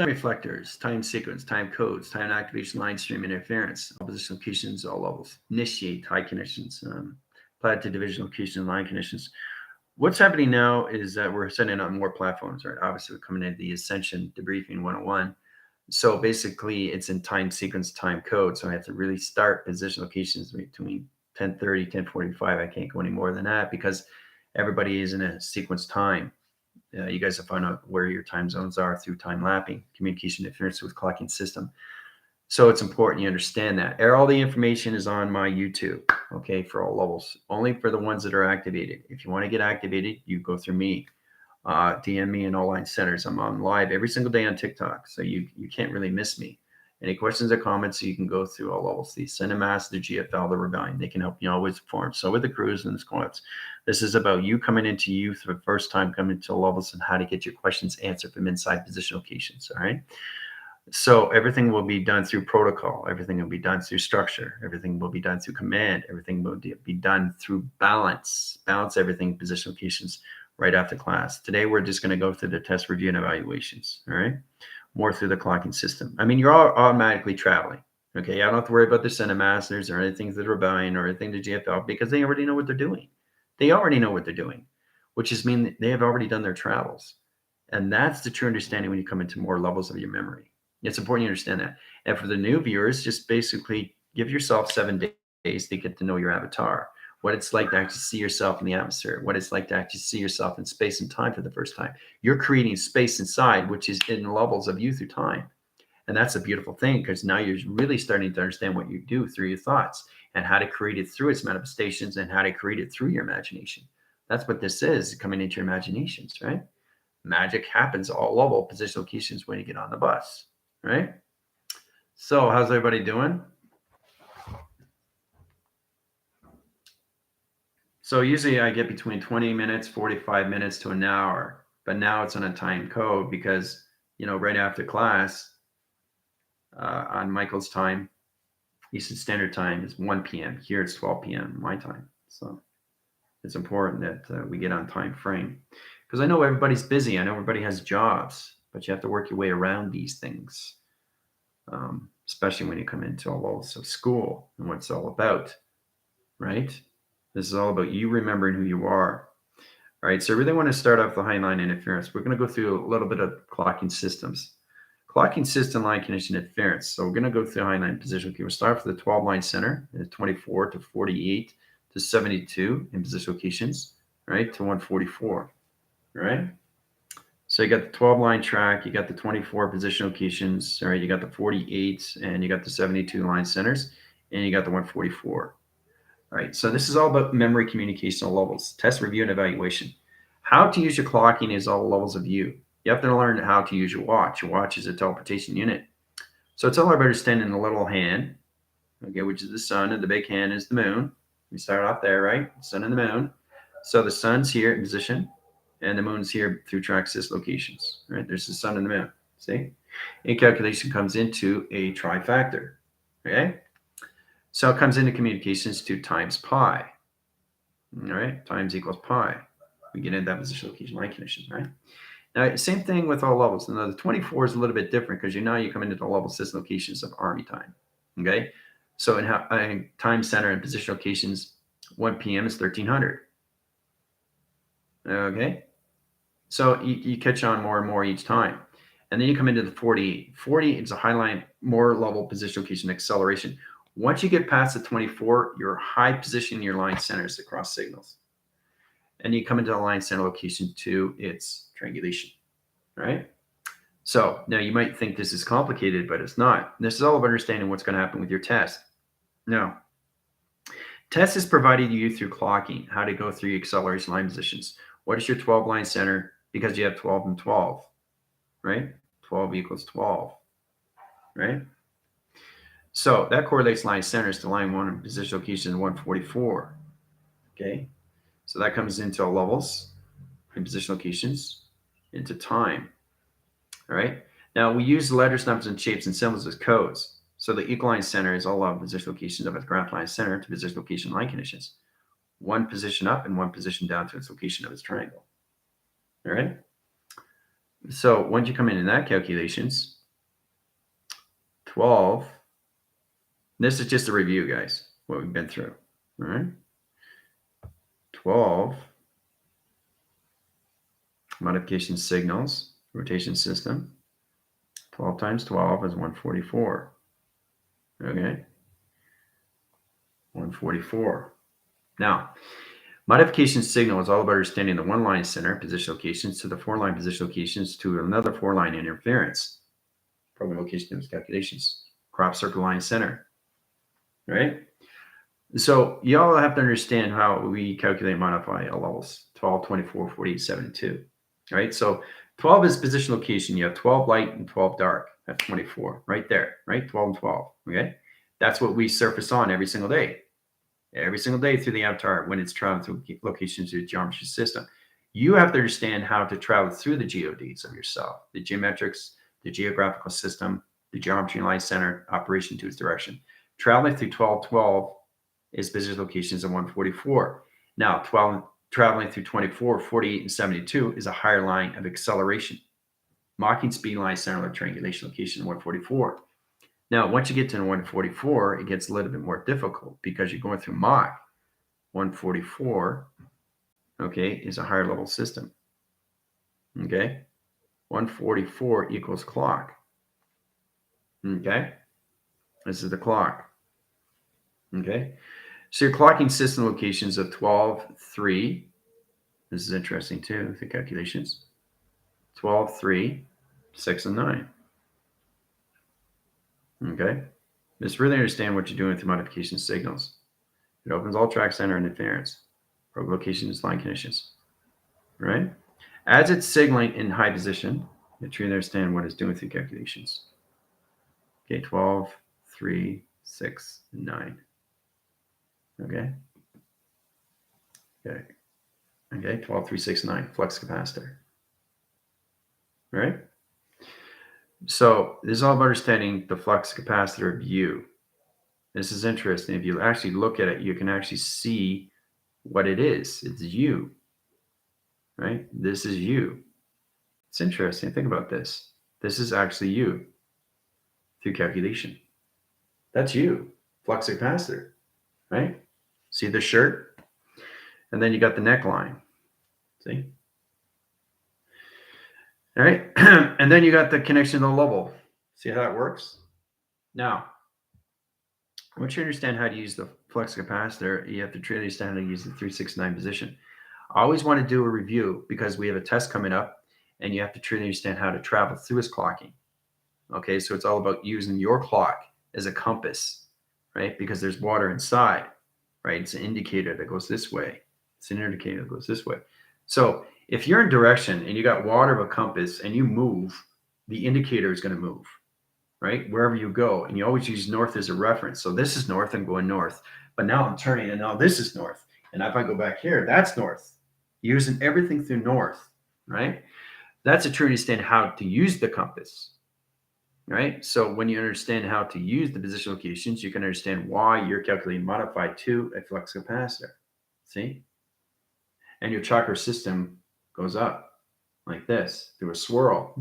Time reflectors, time sequence, time codes, time activation, line stream interference, opposition locations, all levels. Initiate, high conditions, apply to division location, line conditions. What's happening now is that we're setting up more platforms, right? Obviously, we're coming into the Ascension debriefing 101. So basically, it's in time sequence, time code. So I have to really start position locations between 10:30, 10:45. I can't go any more than that because everybody is in a sequence time. You guys have found out where your time zones are through time lapping, communication interference with clocking system. So it's important you understand that. All the information is on my YouTube, okay, for all levels, only for the ones that are activated. If you want to get activated, you go through me. DM me in all line centers. I'm on live every single day on TikTok, so you can't really miss me. Any questions or comments, you can go through all levels. The Cinemass, the GFL, the Rebellion, they can help you always form. So with the crews and the squads, this is about you coming into you for the first time, coming to levels and how to get your questions answered from inside position locations. All right. So everything will be done through protocol. Everything will be done through structure. Everything will be done through command. Everything will be done through balance. Balance everything, position locations right after class. Today, we're just going to go through the test review and evaluations. All right. More through the clocking system. I mean, you're all automatically traveling. Okay. I don't have to worry about the Cinemasters or anything to the Rebellion or anything to GFL because they already know what they're doing. They already know what they're doing, which is mean they have already done their travels. And that's the true understanding when you come into more levels of your memory. It's important you understand that. And for the new viewers, just basically give yourself 7 days to get to know your avatar, what it's like to actually see yourself in the atmosphere, what it's like to actually see yourself in space and time for the first time. You're creating space inside, which is in levels of you through time. And that's a beautiful thing because now you're really starting to understand what you do through your thoughts and how to create it through its manifestations and how to create it through your imagination. That's what this is, coming into your imaginations, right? Magic happens all level position locations when you get on the bus, right? So how's everybody doing? So usually I get between 20 minutes, 45 minutes to an hour, but now it's on a time code because, right after class on Michael's time, Eastern Standard Time is 1 p.m. Here it's 12 p.m. my time. So it's important that we get on time frame because I know everybody's busy. I know everybody has jobs, but you have to work your way around these things, especially when you come into all levels of school and what it's all about, right? This is all about you remembering who you are. All right, so I really want to start off the high-line interference. We're going to go through a little bit of clocking systems. Clocking system line condition interference. So we're going to go through high-line position. Okay, we'll start with the 12-line center, 24 to 48 to 72 in position locations, right, to 144, right? So you got the 12-line track, you got the 24 position locations, all right, you got the 48, and you got the 72 line centers, and you got the 144. All right, so this is all about memory communicational levels, test, review, and evaluation. How to use your clocking is all levels of you. You have to learn how to use your watch. Your watch is a teleportation unit. So it's all about understanding the little hand, okay, which is the sun, and the big hand is the moon. We start off there, right? Sun and the moon. So the sun's here in position, and the moon's here through Traxxas locations, right? There's the sun and the moon, see? And calculation comes into a trifactor, okay? So it comes into communications to times pi. All right, times equals pi. We get into that position location line conditions, right? Now, same thing with all levels. Now, the 24 is a little bit different because you come into the level system locations of Army time. Okay, so in time center and position locations, 1 p.m. is 1300. Okay, so you catch on more and more each time. And then you come into the 40. 40 is a highline, more level position location acceleration. Once you get past the 24, you're high position your line centers across signals. And you come into the line center location to its triangulation, right? So now you might think this is complicated, but it's not. This is all about understanding what's going to happen with your test. Now, test is provided to you through clocking, how to go through your acceleration line positions. What is your 12 line center? Because you have 12 and 12, right? 12 equals 12, right? So that correlates line centers to line 1 and position location 144. Okay. So that comes into levels and position locations into time. All right. Now we use letters, numbers, and shapes and symbols as codes. So the equal line center is all of position locations of its graph line center to position location line conditions. One position up and one position down to its location of its triangle. All right. So once you come in that calculations, 12, this is just a review, guys, what we've been through. All right. 12 modification signals, rotation system. 12 times 12 is 144. Okay. 144. Now, modification signal is all about understanding the one line center position locations to the four line position locations to another four line interference. Program location of calculations. Crop circle line center. Right? So you all have to understand how we calculate and modify L levels 12, 24, 48, 72. Right? So 12 is position location. You have 12 light and 12 dark. That's 24. Right there. Right? 12 and 12. Okay? That's what we surface on every single day. Every single day through the avatar when it's traveling through locations of the geometry system. You have to understand how to travel through the geodes of yourself, the geometrics, the geographical system, the geometry line center, operation to its direction. Traveling through 1212 is business locations of 144. Now, 12 traveling through 24, 48, and 72 is a higher line of acceleration. Mocking speed line center of triangulation location 144. Now, once you get to 144, it gets a little bit more difficult because you're going through Mach. 144, okay, is a higher level system. Okay, 144 equals clock. Okay, this is the clock. Okay, so your clocking system locations of 12, 3. This is interesting too, the calculations. 12, 3, 6, and 9. Okay, just really understand what you're doing with the modification signals. It opens all track center and interference. Probe locations, line conditions. Right? As it's signaling in high position, you truly understand what it's doing through calculations. Okay, 12, 3, 6, and 9. Okay. Okay. Okay, 12, 3, 6, 9. Flux capacitor. Right? So this is all about understanding the flux capacitor of you. This is interesting. If you actually look at it, you can actually see what it is. It's you. Right? This is you. It's interesting. Think about this. This is actually you through calculation. That's you, flux capacitor, right? See the shirt? And then you got the neckline. See? All right. And then you got the connection to the level. See how that works? Now, once you understand how to use the flux capacitor, you have to truly understand how to use the 369 position. I always want to do a review because we have a test coming up and you have to truly understand how to travel through his clocking. Okay, so it's all about using your clock as a compass, right? Because there's water inside, right? It's an indicator that goes this way. It's an indicator that goes this way. So if you're in direction and you got water of a compass and you move, the indicator is going to move, right? Wherever you go. And you always use north as a reference. So this is north, I'm going north. But now I'm turning and now this is north. And if I go back here, that's north. Using everything through north, right? That's a true understand how to use the compass. Right? So when you understand how to use the position locations, you can understand why you're calculating modified to a flux capacitor. See? And your chakra system goes up like this through a swirl.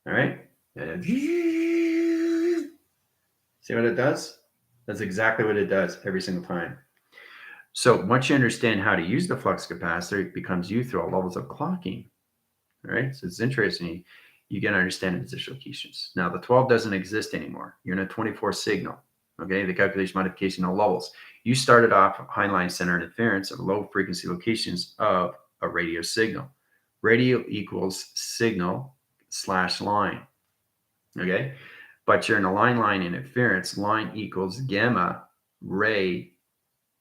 All right? And see what it does? That's exactly what it does every single time. So once you understand how to use the flux capacitor, it becomes you through all levels of clocking. All right? So it's interesting. You get to understand the position locations. Now, the 12 doesn't exist anymore. You're in a 24 signal. Okay, the calculation modification of levels. You started off high-line center interference of low frequency locations of a radio signal. Radio equals signal / line. Okay, but you're in a line interference. Line equals gamma. Ray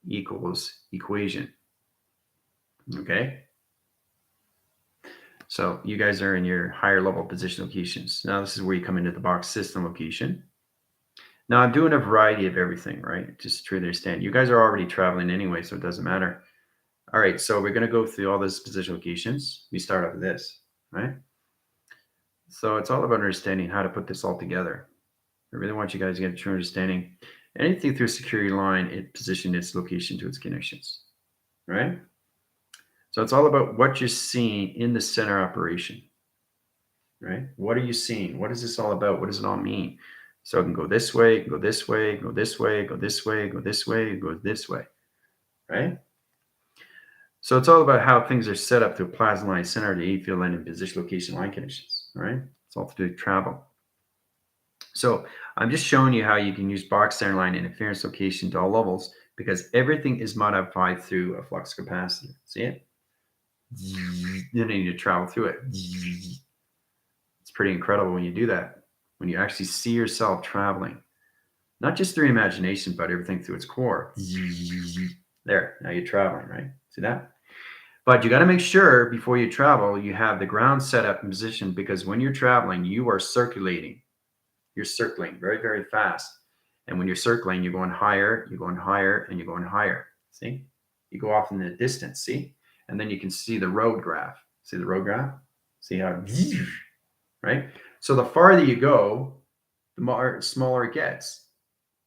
equals equation. Okay. So you guys are in your higher level position locations. Now this is where you come into the box system location. Now I'm doing a variety of everything, right? Just to understand. You guys are already traveling anyway, so it doesn't matter. All right, so we're going to go through all these position locations. We start off with this, right? So it's all about understanding how to put this all together. I really want you guys to get a true understanding. Anything through a security line, it positions its location to its connections, right? So it's all about what you're seeing in the center operation, right? What are you seeing? What is this all about? What does it all mean? So it can go this way, go this way, go this way, go this way, go this way, go this way, right? So it's all about how things are set up through plasma line center to E field line and position location line conditions, right? It's all to do with travel. So I'm just showing you how you can use box center line interference location to all levels because everything is modified through a flux capacitor. See it? You don't need to travel through it. It's pretty incredible when you do that, when you actually see yourself traveling, not just through imagination, but everything through its core. There, now you're traveling, right? See that? But you got to make sure before you travel, you have the ground set up in position because when you're traveling, you are circulating. You're circling very, very fast. And when you're circling, you're going higher, you're going higher, and you're going higher. See? You go off in the distance, see? And then you can see the road graph. See the road graph? See how, right? So the farther you go, the more smaller it gets,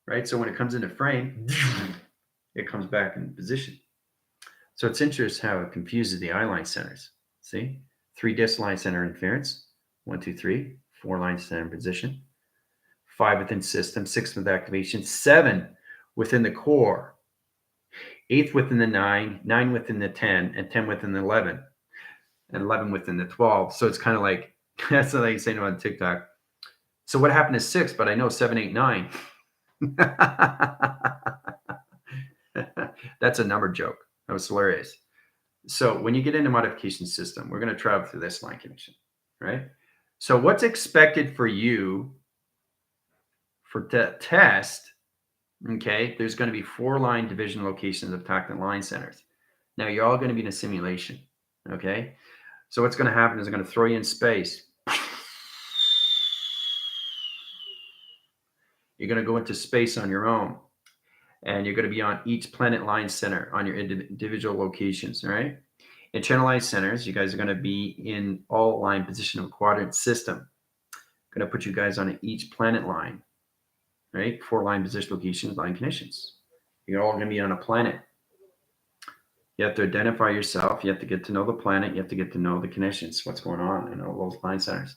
right? So when it comes into frame, it comes back in position. So it's interesting how it confuses the eye line centers. See? 3 disc line center interference. 1, 2, 3. 4 line center position. 5 within system. 6 with activation. 7 within the core. 8th within the 9. 9 within the 10. And 10 within the 11. And 11 within the 12. So it's kind of like, that's what I say on TikTok. So what happened to 6? But I know 7, 8, 9. That's a number joke. That was hilarious. So when you get into modification system, we're going to travel through this line connection, right? So what's expected for you for the test, okay, there's going to be 4 line division locations of tactile line centers. Now you're all going to be in a simulation, okay? So what's going to happen is I'm going to throw you in space. You're going to go into space on your own. And you're going to be on each planet line center on your individual locations, right? In channelized centers, you guys are going to be in all line position of quadrant system. I'm going to put you guys on each planet line, right? 4 line position locations, line conditions. You're all going to be on a planet. You have to identify yourself. You have to get to know the planet. You have to get to know the conditions, what's going on in all those line centers.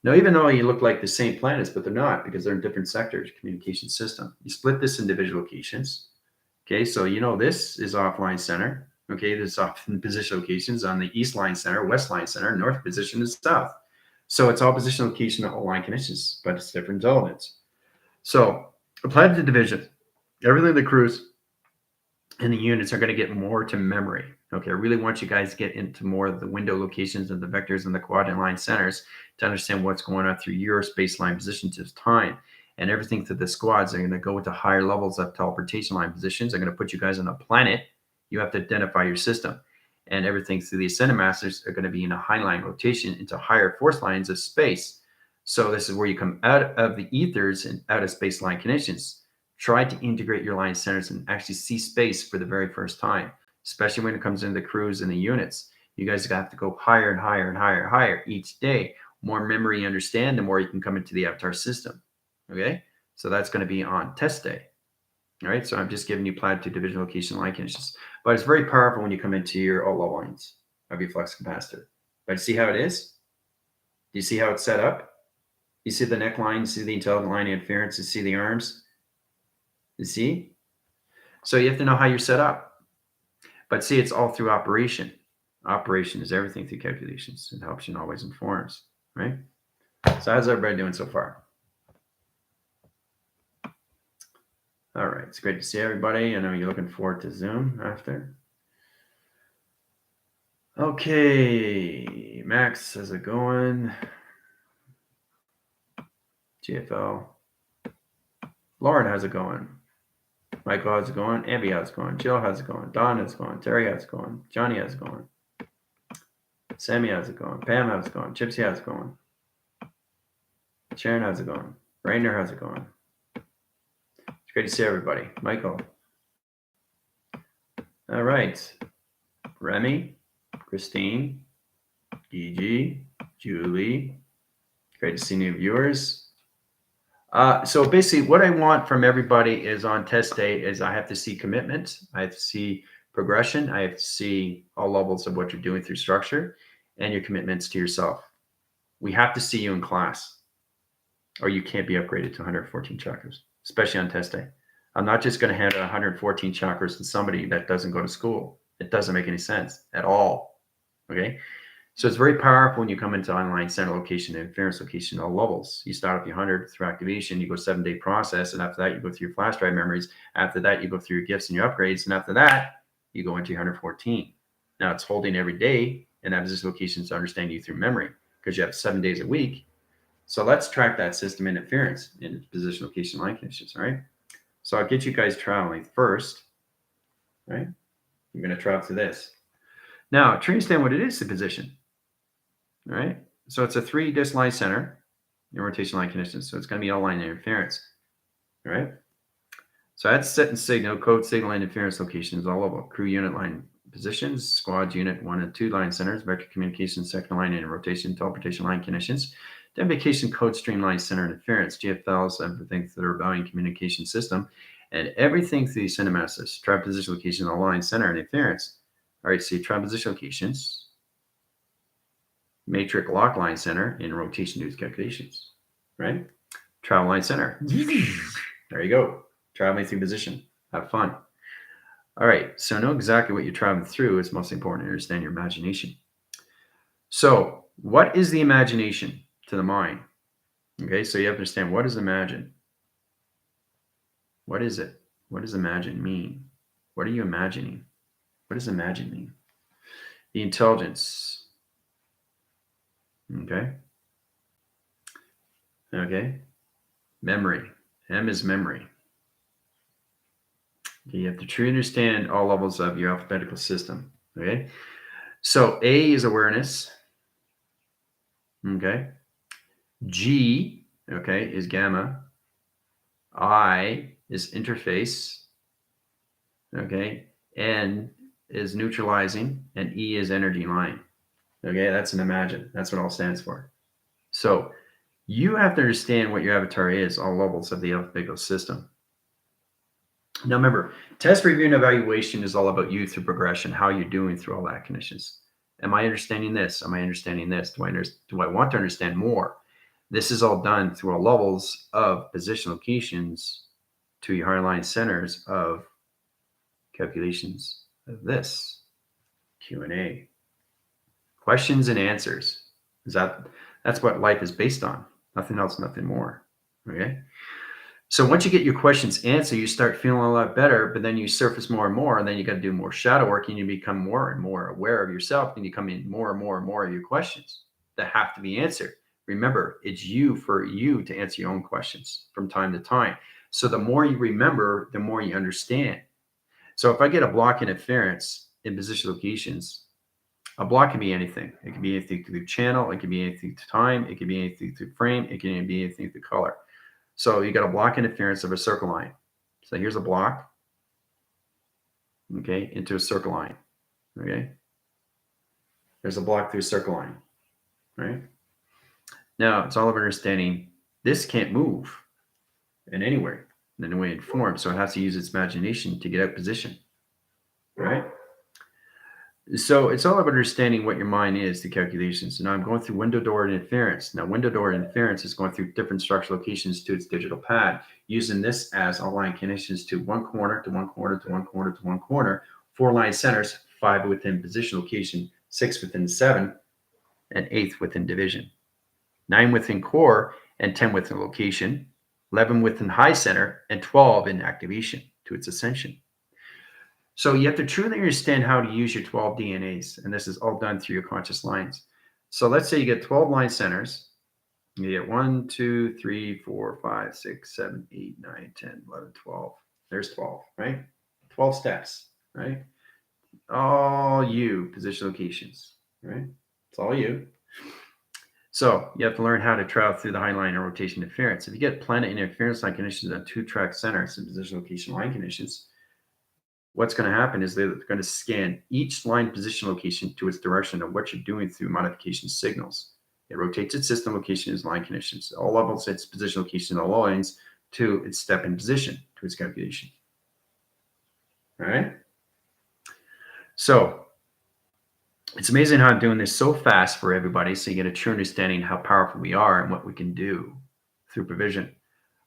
Now, even though you look like the same planets, but they're not because they're in different sectors, communication system. You split this into individual locations. Okay, so you know this is offline center. Okay, this is off in position locations on the east line center, west line center, north position is south. So it's all position location of all line conditions, but it's different elements. So applied to division, everything that accrues in the units are going to get more to memory. Okay, I really want you guys to get into more of the window locations and the vectors and the quadrant line centers to understand what's going on through your space line positions of time. And everything through the squads are going to go into higher levels of teleportation line positions. They're going to put you guys on a planet. You have to identify your system. And everything through the Ascended Masters are going to be in a high line rotation into higher force lines of space. So this is where you come out of the ethers and out of space line conditions. Try to integrate your line centers and actually see space for the very first time, especially when it comes into the crews and the units. You guys have to go higher and higher and higher and higher each day. More memory you understand, the more you can come into the avatar system. Okay, so that's going to be on test day. All right, so I'm just giving you platitude division location line conditions, but it's very powerful when you come into your all level lines of your flux capacitor. But see how it is? Do you see how it's set up? You see the neckline, you see the intelligent line interference, you see the arms. You see? So you have to know how you're set up. But see, it's all through operation. Operation is everything through calculations. It helps you and always informs, right? So how's everybody doing so far? All right, it's great to see everybody. I know you're looking forward to Zoom after. Okay, Max, how's it going? GFL. Lauren, how's it going? Michael, how's it going? Abby, how's it going? Jill, how's it going? Don, how's it going? Terry, how's it going? Johnny, how's it going? Sammy, how's it going? Pam, how's it going? Gypsy, how's it going? Sharon, how's it going? Rainer, how's it going? It's great to see everybody. Michael. All right. Remy, Christine, Gigi, Julie. Great to see new viewers. So basically what I want from everybody is on test day is I have to see commitment. I have to see Progression, I have to see all levels of what you're doing through structure and your commitments to yourself. We have to see you in class, or you can't be upgraded to 114 chakras, especially on test day. I'm not just going to hand 114 chakras to somebody that doesn't go to school. It doesn't make any sense at all. Okay. So it's very powerful when you come into online center location and interference location, all levels. You start off your 100 through activation, you go 7-day process, and after that, you go through your flash drive memories. After that, you go through your gifts and your upgrades, and after that, you go into your 114. Now it's holding every day, and that position location to understand you through memory because you have 7 days a week. So let's track that system interference in position location line conditions, all right? So I'll get you guys traveling first, right? You're going to travel to this. Now, to understand what it is, the position. All right. So it's a 3-disc line center in rotation line conditions. So it's going to be all line interference. All right. So that's set and signal, code, signal, interference locations all over. Crew unit line positions, squad unit 1 and 2 line centers, vector communication, second line and rotation, teleportation line conditions, identification code, streamline center interference, GFLs, everything through the rebellion communication system, and everything through the cinematics, trap position location, all line center interference. All right. So trap position locations. Matrix lock line center in rotation dues calculations, right? Travel line center. There you go. Traveling through position. Have fun. All right. So know exactly what you're traveling through. It's most important to understand your imagination. So what is the imagination to the mind? Okay. So you have to understand, what is imagine? What is it? What does imagine mean? What are you imagining? What does imagine mean? The intelligence. Okay. Okay. Memory. M is memory. Okay, you have to truly understand all levels of your alphabetical system. Okay. So A is awareness. Okay. G, okay, is gamma. I is interface. Okay. N is neutralizing. And E is energy line. Okay. That's an imagine. That's what all stands for. So you have to understand what your avatar is, all levels of the alphabetical system. Now remember, test review and evaluation is all about you through progression, how you're doing through all that conditions. Am I understanding this? Am I understanding this? Do I want to understand more? This is all done through all levels of position locations to your hardline centers of calculations of this Q&A. Questions and answers. That's what life is based on. Nothing else, nothing more. Okay. So once you get your questions answered, you start feeling a lot better, but then you surface more and more, and then you got to do more shadow work, and you become more and more aware of yourself, and you come in more and more and more of your questions that have to be answered. Remember, it's you for you to answer your own questions from time to time. So the more you remember, the more you understand. So if I get a block interference in position locations, a block can be anything. It can be anything through channel. It can be anything through time. It can be anything through frame. It can be anything through color. So you got a block interference of a circle line. So here's a block, okay, into a circle line, okay. There's a block through a circle line, right? Now it's all about understanding this can't move in any way, in any way and form. So it has to use its imagination to get out of position, right? So it's all about understanding what your mind is, the calculations. And now I'm going through window door interference. Now window door interference is going through different structural locations to its digital pad, using this as all line conditions to one corner, to one corner, to one corner, to one corner, 4 line centers, 5 within position location, 6 within 7, and 8 within division, 9 within core, and 10 within location, 11 within high center, and 12 in activation to its ascension. So you have to truly understand how to use your 12 DNAs, and this is all done through your conscious lines. So let's say you get 12 line centers. You get 1, 2, 3, 4, 5, 6, 7, 8, 9, 10, 11, 12. There's 12, right? 12 steps, right? All you position locations, right? It's all you. So you have to learn how to travel through the high line and rotation interference. If you get planet interference line conditions on 2-track centers and position location line conditions, what's going to happen is they're going to scan each line position location to its direction of what you're doing through modification signals. It rotates its system location as line conditions. All levels its position location, all lines to its step in position to its calculation. All right. So it's amazing how I'm doing this so fast for everybody, so you get a true understanding how powerful we are and what we can do through provision.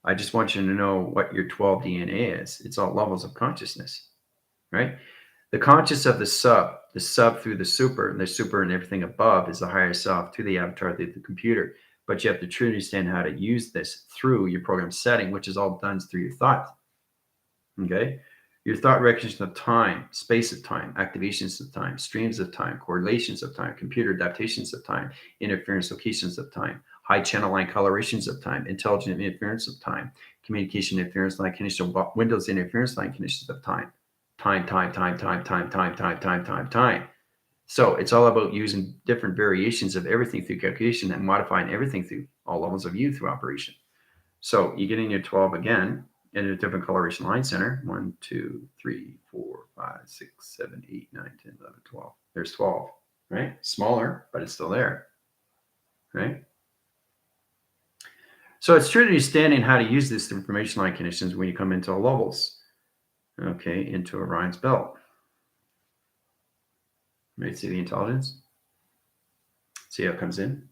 I just want you to know what your 12 DNA is. It's all levels of consciousness, right? The conscious of the sub through the super, and the super and everything above is the higher self to the avatar through the computer. But you have to truly understand how to use this through your program setting, which is all done through your thought. Okay? Your thought recognition of time, space of time, activations of time, streams of time, correlations of time, computer adaptations of time, interference locations of time, high channel line colorations of time, intelligent interference of time, communication interference line condition, Windows interference line conditions of time. Time. So it's all about using different variations of everything through calculation and modifying everything through all levels of you through operation. So you get in your 12 again in a different coloration line center. 1, 2, 3, 4, 5, 6, 7, 8, 9, 10, 11, 12. There's 12, right? Smaller, but it's still there, right? So it's truly understanding how to use this information line conditions when you come into all levels, okay, into Orion's belt. Right, see the intelligence? See how it comes in?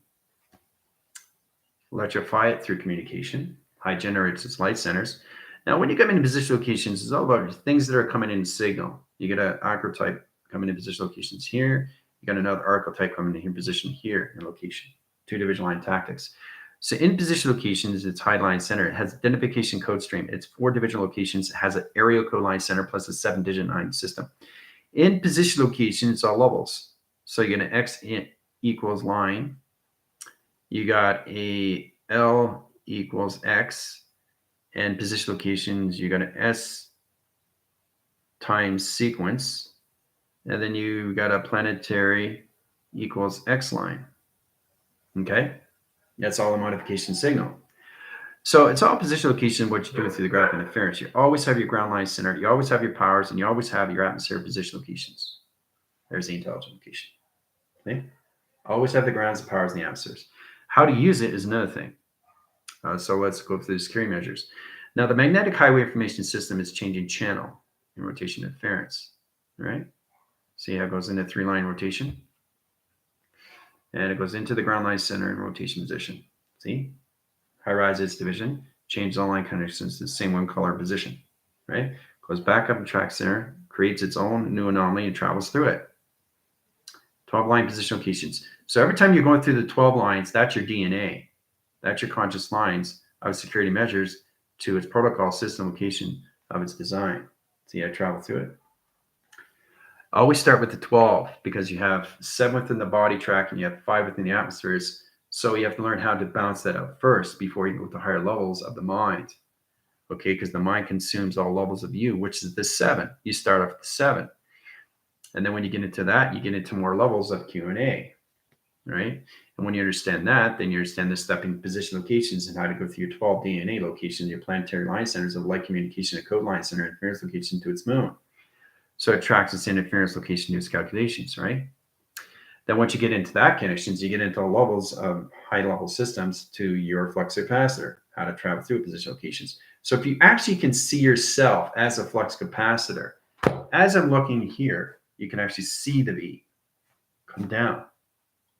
Electrify it through communication. High generates its light centers. Now, when you come into position locations, it's all about things that are coming in signal. You get an archetype coming in position locations here. You got another archetype coming in here, position here in location. 2 division line tactics. So in position locations, it's high line center. It has identification code stream. It's 4 division locations. It has an area code line center plus a 7-digit line system. In position location, it's all levels. So you're going to X equals line. You got a L equals X. And position locations, you got an S times sequence. And then you got a planetary equals X line. Okay? That's all a modification signal. So it's all position location, what you do through the graph interference. You always have your ground line center, you always have your powers, and you always have your atmosphere position locations. There's the intelligent location. Okay? Always have the grounds, the powers, and the atmospheres. How to use it is another thing. So let's go through the security measures. Now, the magnetic highway information system is changing channel in rotation interference. All right? See how it goes into 3-line rotation? And it goes into the ground line center in rotation position. See? High rise its division, change all line connections to the same 1 color position, right? Goes back up and track center, creates its own new anomaly and travels through it. 12 line position locations. So every time you're going through the 12 lines, that's your DNA. That's your conscious lines of security measures to its protocol system location of its design. See how I travel through it? Always start with the 12 because you have 7 within the body track and you have 5 within the atmospheres. So you have to learn how to balance that out first before you go to higher levels of the mind. Okay, because the mind consumes all levels of you, which is the 7. You start off with 7. And then when you get into that, you get into more levels of Q&A, right? And when you understand that, then you understand the stepping position locations and how to go through your 12 DNA locations, your planetary line centers of light communication, a code line center, interference location to its moon. So it tracks its interference location to its calculations, right? Then once you get into that connections, you get into levels of high-level systems to your flux capacitor, how to travel through position locations. So if you actually can see yourself as a flux capacitor, as I'm looking here, you can actually see the V come down,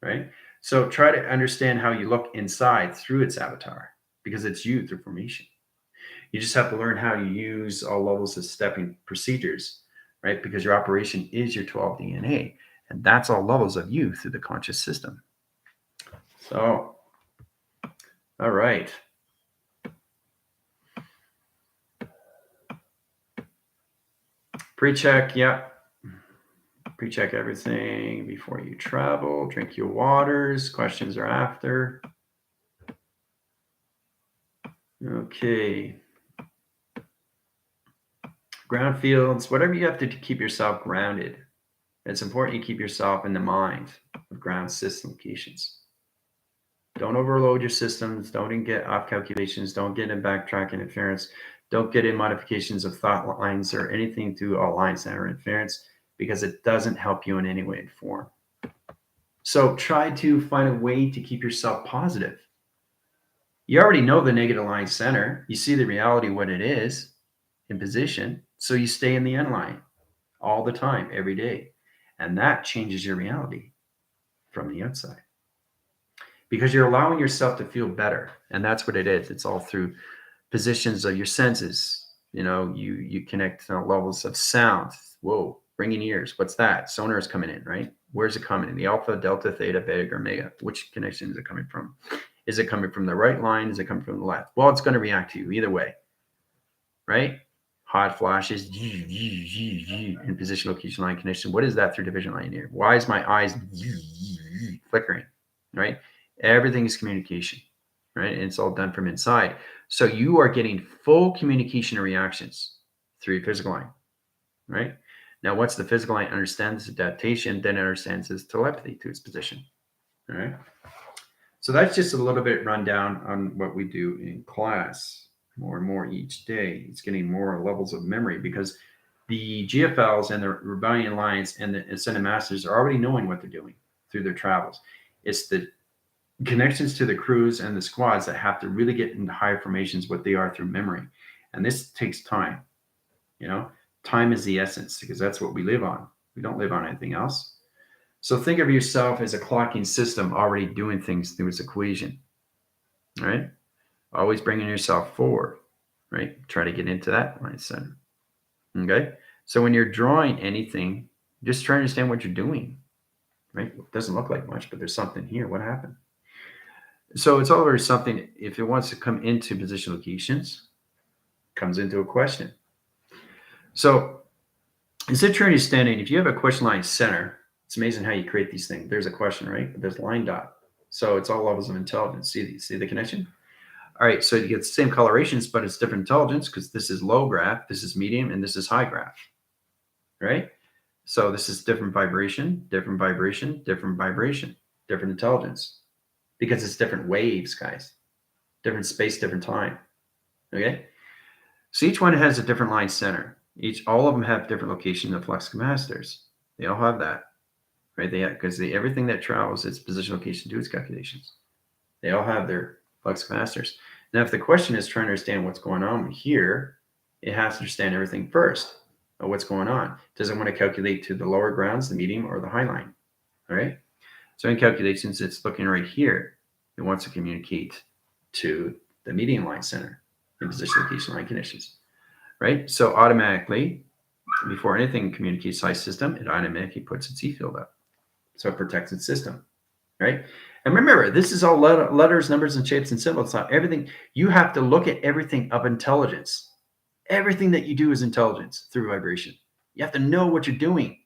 right? So try to understand how you look inside through its avatar, because it's you through formation. You just have to learn how you use all levels of stepping procedures, right? Because your operation is your 12 DNA. And that's all levels of you through the conscious system. So, all right. Pre-check, yeah. Pre-check everything before you travel. Drink your waters. Questions are after. Okay. Ground fields, whatever you have to keep yourself grounded. It's important you keep yourself in the mind of ground system locations. Don't overload your systems. Don't get off calculations. Don't get in backtrack interference. Don't get in modifications of thought lines or anything through all line center interference, because it doesn't help you in any way or form. So try to find a way to keep yourself positive. You already know the negative line center. You see the reality, what it is in position. So you stay in the N line all the time, every day. And that changes your reality from the outside because you're allowing yourself to feel better. And that's what it is. It's all through positions of your senses. You connect to levels of sound. Whoa, ringing ears. What's that? Sonar is coming in, right? Where's it coming in? The alpha, delta, theta, beta, or omega? Which connection is it coming from? Is it coming from the right line? Is it coming from the left? Well, it's going to react to you either way, right? Hot flashes in position, location, line, connection. What is that through division line here? Why is my eyes flickering, right? Everything is communication, right? And it's all done from inside. So you are getting full communication and reactions through your physical line, right? Now, once the physical line understands adaptation, then it understands its telepathy to its position, all right? So that's just a little bit rundown on what we do in class. More and more each day, it's getting more levels of memory because the GFLs and the Rebellion Alliance and the Ascended Masters are already knowing what they're doing through their travels. It's the connections to the crews and the squads that have to really get into higher formations what they are through memory. And this takes time. Time is the essence because that's what we live on. We don't live on anything else. So think of yourself as a clocking system already doing things through its equation, right? Always bringing yourself forward, right? Try to get into that mindset, okay? So when you're drawing anything, just try to understand what you're doing, right? It doesn't look like much, but there's something here. What happened? So it's always something, if it wants to come into position locations, comes into a question. So instead of trying to stand in, if you have a question line center, it's amazing how you create these things. There's a question, right? But there's line dot. So it's all levels of intelligence. See the connection? All right, so you get the same colorations, but it's different intelligence because this is low graph, this is medium, and this is high graph, right? So this is different vibration, different vibration, different vibration, different intelligence because it's different waves, guys, different space, different time, okay? So each one has a different line center. All of them have different location of flux capacitors. They all have that, right? Because everything that travels its position location to its calculations. They all have their flux capacitors. Now, if the question is trying to understand what's going on here, it has to understand everything first of what's going on. Does it want to calculate to the lower grounds, the medium, or the high line? All right. So in calculations, it's looking right here. It wants to communicate to the medium line center in position, location, line conditions. Right. So automatically, before anything communicates high system, it automatically puts its E field up. So it protects its system. Right. And remember, this is all letters, numbers, and shapes and symbols. It's not everything. You have to look at everything of intelligence. Everything that you do is intelligence through vibration. You have to know what you're doing.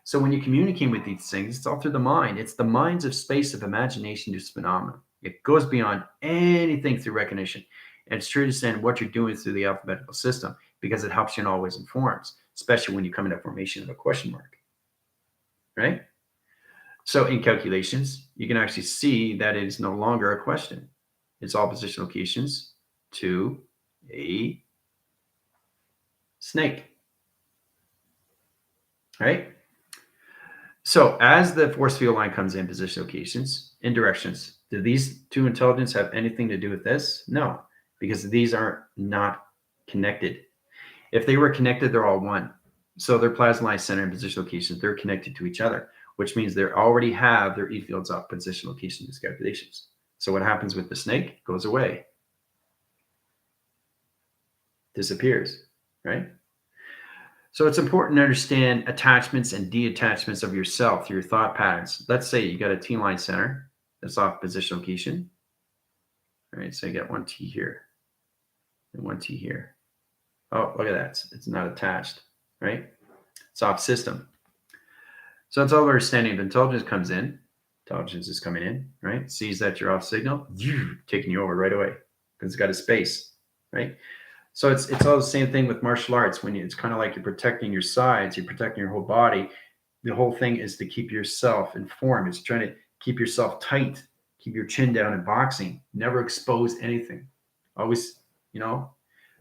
So when you communicate with these things, it's all through the mind. It's the mind's of space of imagination to phenomena. It goes beyond anything through recognition. And it's true to understand what you're doing through the alphabetical system because it helps you and always informs, especially when you come into formation of a question mark. Right? So in calculations, you can actually see that it is no longer a question. It's all position locations to a snake. Right? So as the force field line comes in, position locations, in directions, do these two intelligence have anything to do with this? No, because these are not connected. If they were connected, they're all one. So their plasma line center and position locations, they're connected to each other, which means they already have their E fields up, position location calculations. So what happens with the snake? Goes away. Disappears, right? So it's important to understand attachments and detachments of yourself through your thought patterns. Let's say you got a T line center that's off position location. All right, so you got one T here and one T here. Oh, look at that. It's not attached, right? It's off system. So it's all understanding of intelligence comes in. Intelligence is coming in, right? Sees that you're off signal, taking you over right away because it's got a space, right? So it's all the same thing with martial arts. It's kind of like you're protecting your sides, you're protecting your whole body. The whole thing is to keep yourself informed. It's trying to keep yourself tight, keep your chin down in boxing, never expose anything. Always,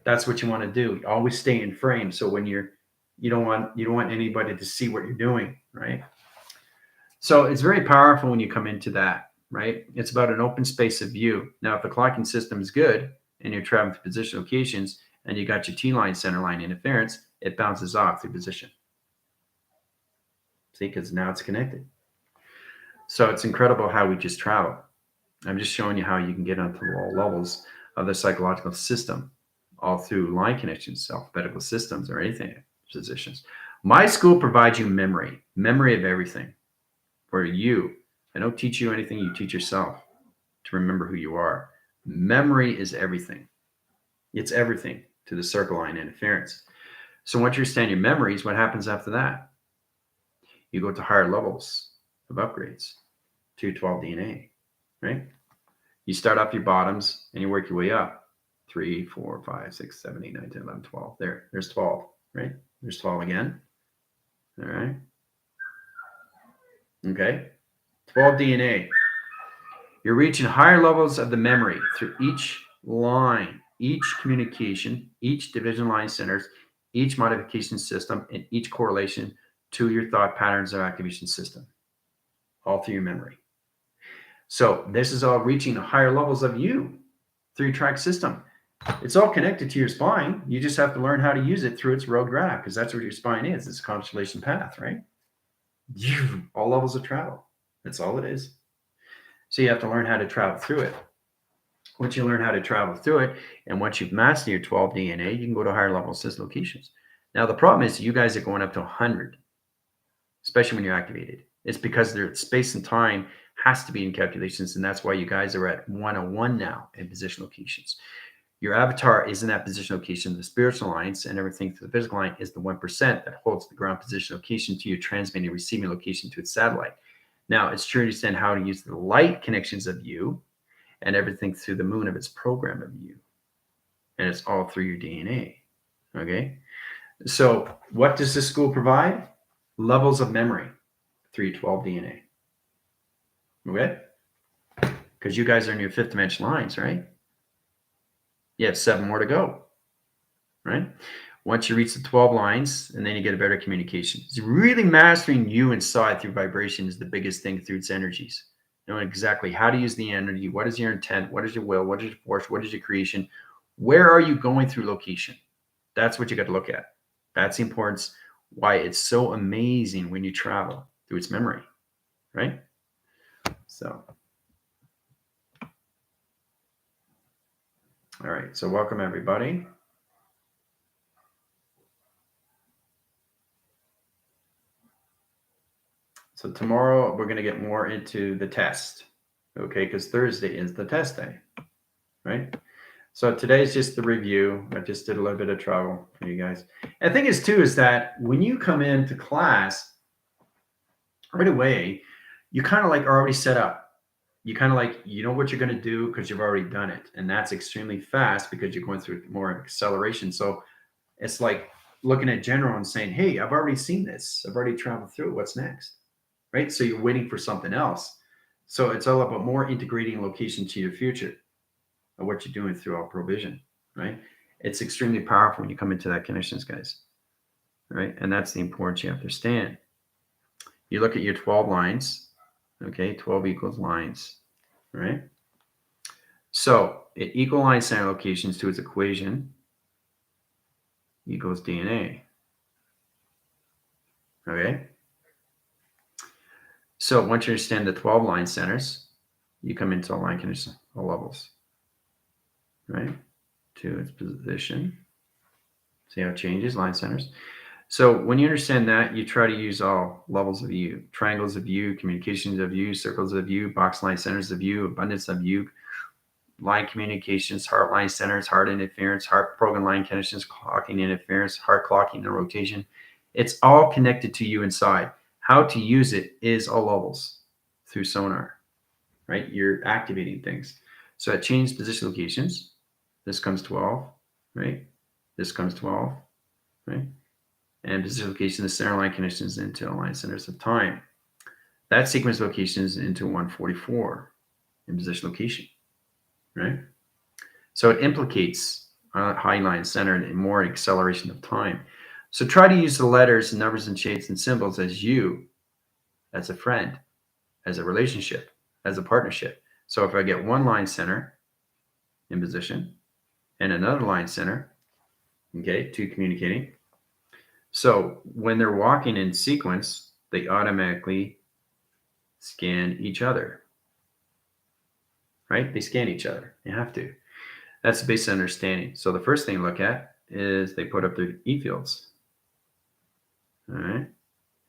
that's what you want to do. Always stay in frame. So when you don't want anybody to see what you're doing, right? So it's very powerful when you come into that, right? It's about an open space of view. Now, if the clocking system is good and you're traveling through position locations and you got your T line center line interference, it bounces off through position. See, because now it's connected. So it's incredible how we just travel. I'm just showing you how you can get onto all levels of the psychological system, all through line connections, alphabetical systems, or anything, positions. My school provides you memory of everything for you. I don't teach you anything, you teach yourself to remember who you are. Memory is everything. It's everything to the circle line interference. So once you understand your memories, what happens after that? You go to higher levels of upgrades, 212 DNA, right? You start off your bottoms and you work your way up. 3, 4, 5, 6, 7, 8, 9, 10, 11, 12. There's 12, right? There's 12 again. All right. Okay. 12 DNA. You're reaching higher levels of the memory through each line, each communication, each division line centers, each modification system, and each correlation to your thought patterns of activation system, all through your memory. So this is all reaching higher levels of you through your track system. It's all connected to your spine. You just have to learn how to use it through its road graph, because that's what your spine is. It's a constellation path, right? All levels of travel. That's all it is. So you have to learn how to travel through it. Once you learn how to travel through it, and once you've mastered your 12 DNA, you can go to higher level assist locations. Now, the problem is you guys are going up to 100, especially when you're activated. It's because their space and time has to be in calculations, and that's why you guys are at 101 now in position locations. Your avatar is in that position location. The spiritual alliance and everything through the physical line is the 1% that holds the ground position location to your transmitting and receiving location to its satellite. Now, it's true to understand how to use the light connections of you and everything through the moon of its program of you. And it's all through your DNA. Okay? So what does this school provide? Levels of memory through your 12 DNA. Okay? Because you guys are in your fifth dimension lines, right? You have 7 more to go, right? Once you reach the 12 lines, and then you get a better communication. It's really mastering you inside through vibration is the biggest thing through its energies. Knowing exactly how to use the energy, what is your intent, what is your will, what is your force, what is your creation, where are you going through location? That's what you got to look at. That's the importance, why it's so amazing when you travel through its memory, right? So, all right, so welcome everybody. So tomorrow we're going to get more into the test, okay? Because Thursday is the test day, right? So today's just the review. I just did a little bit of travel for you guys. And the thing is too, is that when you come into class right away, you kind of like are already set up. You kind of like, you know what you're going to do because you've already done it. And that's extremely fast because you're going through more acceleration. So it's like looking at general and saying, hey, I've already seen this. I've already traveled through it. What's next? Right? So you're waiting for something else. So it's all about more integrating location to your future of what you're doing through all provision, right? It's extremely powerful when you come into that connections, guys, right? And that's the importance you have to understand. You look at your 12 lines, okay? 12 equals lines, right? So it equal line center locations to its equation equals DNA, okay? So once you understand the 12 line centers, you come into a line condition, all levels, right? To its position. See how it changes, line centers. So when you understand that, you try to use all levels of you, triangles of you, communications of you, circles of you, box line centers of you, abundance of you, line communications, heart line centers, heart interference, heart program line connections, clocking interference, heart clocking and rotation. It's all connected to you inside. How to use it is all levels through sonar, right? You're activating things. So it changed position locations. This comes 12, right? This comes 12, right? And position location, the center line connections into line centers of time. That sequence locations into 144 in position location, right? So it implicates high line center and more acceleration of time. So try to use the letters and numbers and shapes and symbols as you, as a friend, as a relationship, as a partnership. So if I get one line center in position and another line center, okay, two communicating. So when they're walking in sequence, they automatically scan each other. Right? They scan each other. You have to. That's the basic understanding. So the first thing to look at is they put up their E fields. All right.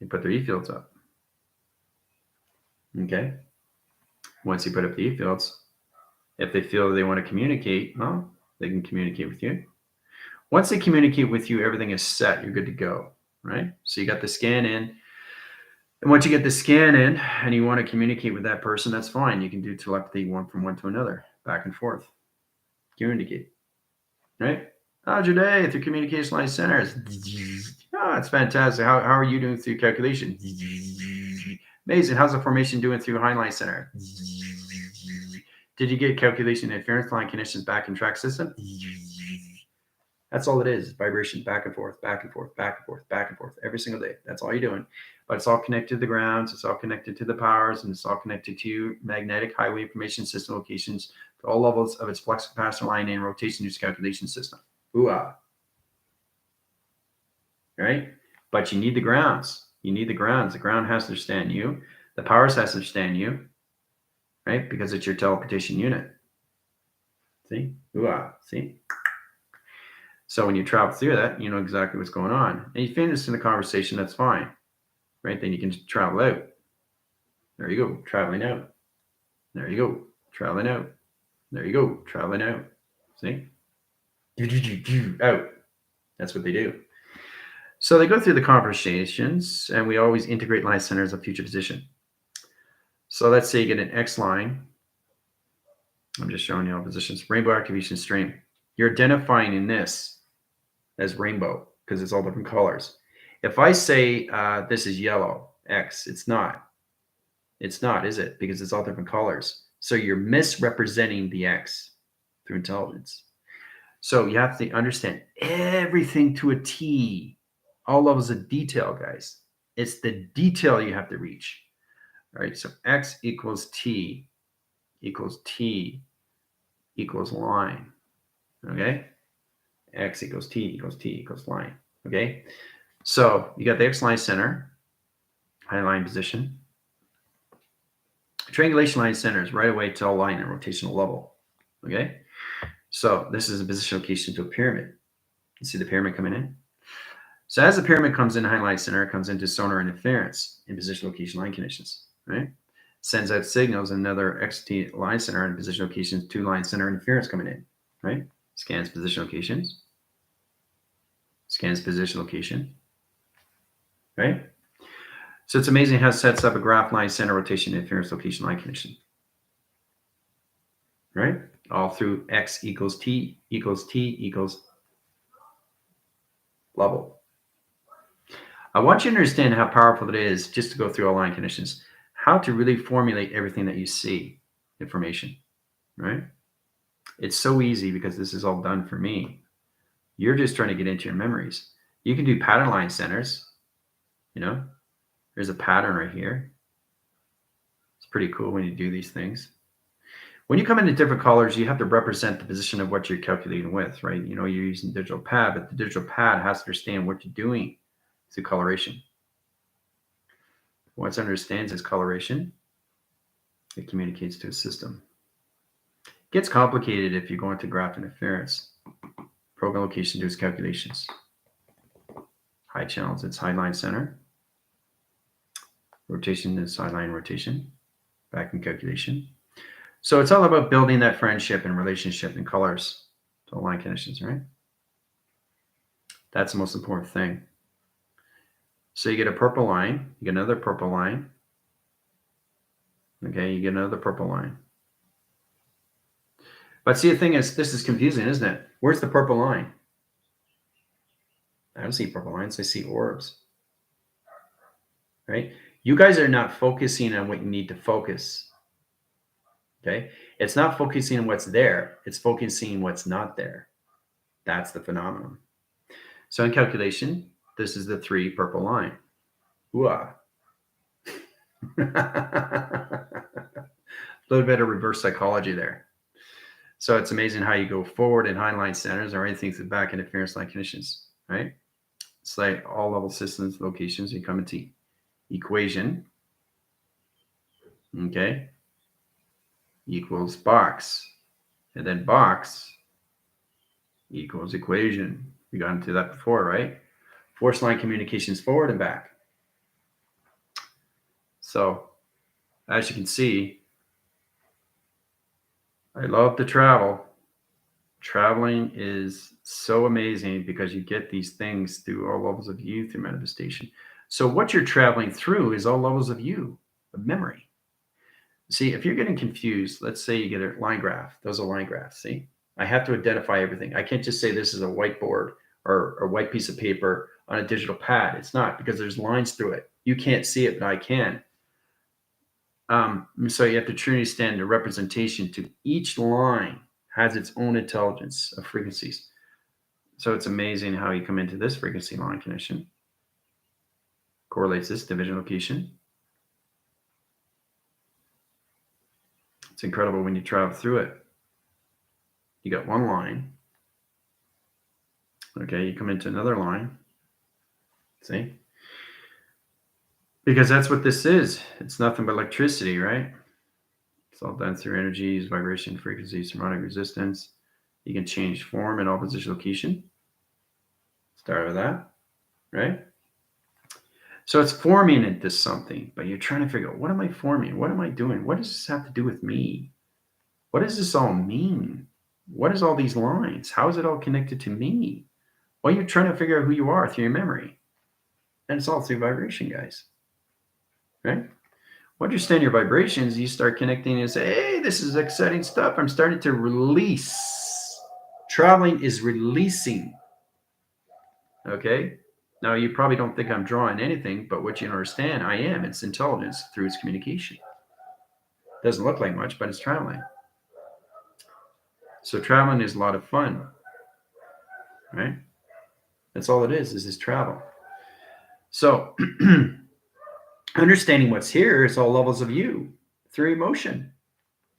They put their E fields up. Okay. Once you put up the E fields, if they feel they want to communicate, well, they can communicate with you. Once they communicate with you, everything is set. You're good to go. Right? So you got the scan in. And once you get the scan in and you want to communicate with that person, that's fine. You can do telepathy one from one to another, back and forth. Communicate. Right? How's your day through communication line centers? Oh, it's fantastic. How are you doing through calculation? Amazing. How's the formation doing through Heinlein Center? Did you get calculation interference line connections back in track system? That's all it is. Vibration back and forth, back and forth, back and forth, back and forth every single day. That's all you're doing. But it's all connected to the grounds. It's all connected to the powers, and it's all connected to magnetic highway information system locations to all levels of its flux capacitor line and rotation use calculation system. Hooah. Right? But you need the grounds. You need the grounds. The ground has to understand you. The powers has to understand you. Right? Because it's your teleportation unit. See? Hooah. See? So when you travel through that, you know exactly what's going on. And you finish in the conversation, that's fine. Right? Then you can travel out. There you go. Traveling out. There you go. Traveling out. There you go. Traveling out. See? Out. That's what they do. So they go through the conversations, and we always integrate line centers of future position. So let's say you get an X line. I'm just showing you all positions. Rainbow activation stream. You're identifying in this as rainbow because it's all different colors. If I say this is yellow, X, it's not. It's not, is it? Because it's all different colors. So you're misrepresenting the X through intelligence. So you have to understand everything to a T. All levels of detail, guys. It's the detail you have to reach. All right, so X equals T equals T equals line. Okay? X equals T equals T equals line. Okay? So you got the X line center, high line position. Triangulation line center is right away to a line and rotational level. Okay? So this is a position location to a pyramid. You see the pyramid coming in? So as the pyramid comes in high line center, it comes into sonar interference in position location line conditions, right? Sends out signals, another XT line center and position locations, 2 line center interference coming in, right? Scans position locations, scans position location, right? So it's amazing how it sets up a graph line center rotation interference location line condition, right? All through X equals T equals T equals level. I want you to understand how powerful it is just to go through all line conditions, how to really formulate everything that you see, information, right? It's so easy because this is all done for me. You're just trying to get into your memories. You can do pattern line centers, you know, there's a pattern right here. It's pretty cool when you do these things. When you come into different colors, you have to represent the position of what you're calculating with, right? You know, you're using digital pad, but the digital pad has to understand what you're doing through coloration. Once it understands its coloration, it communicates to a system. It gets complicated if you go into graph interference. Program location does calculations. High channels, it's high line center. Rotation is high line rotation. Vacuum calculation. So it's all about building that friendship and relationship in colors to line conditions, right? That's the most important thing. So you get a purple line, you get another purple line. Okay, you get another purple line. But see, the thing is, this is confusing, isn't it? Where's the purple line? I don't see purple lines, I see orbs. Right? You guys are not focusing on what you need to focus. Okay? It's not focusing on what's there, it's focusing on what's not there. That's the phenomenon. So in calculation, this is the 3 purple line. Hooah. A little bit of reverse psychology there. So it's amazing how you go forward in high line centers or anything through back interference line conditions, right? It's like all level systems, locations, you come in T equation, okay, equals box. And then box equals equation. We got into that before, right? Force line communications forward and back. So as you can see, I love to travel. Traveling is so amazing because you get these things through all levels of you through manifestation. So what you're traveling through is all levels of you, of memory. See, if you're getting confused, let's say you get a line graph. Those are line graphs, see? I have to identify everything. I can't just say this is a whiteboard or a white piece of paper on a digital pad. It's not, because there's lines through it. You can't see it, but I can. So you have to truly stand a representation to each line has its own intelligence of frequencies. So it's amazing how you come into this frequency line connection, correlates this division location. It's incredible when you travel through it. You got one line. Okay, you come into another line. See? Because that's what this is. It's nothing but electricity, right? It's all done through energies, vibration, frequencies, harmonic resistance. You can change form and opposition location. Start with that, right? So it's forming into something, but you're trying to figure out, what am I forming? What am I doing? What does this have to do with me? What does this all mean? What is all these lines? How is it all connected to me? Well, you're trying to figure out who you are through your memory. And it's all through vibration, guys. Right? Once you understand your vibrations, you start connecting and say, hey, this is exciting stuff. I'm starting to release. Traveling is releasing. Okay? Now, you probably don't think I'm drawing anything, but what you understand, I am. It's intelligence through its communication. Doesn't look like much, but it's traveling. So traveling is a lot of fun, right? That's all it is travel. So understanding what's here is all levels of you through emotion.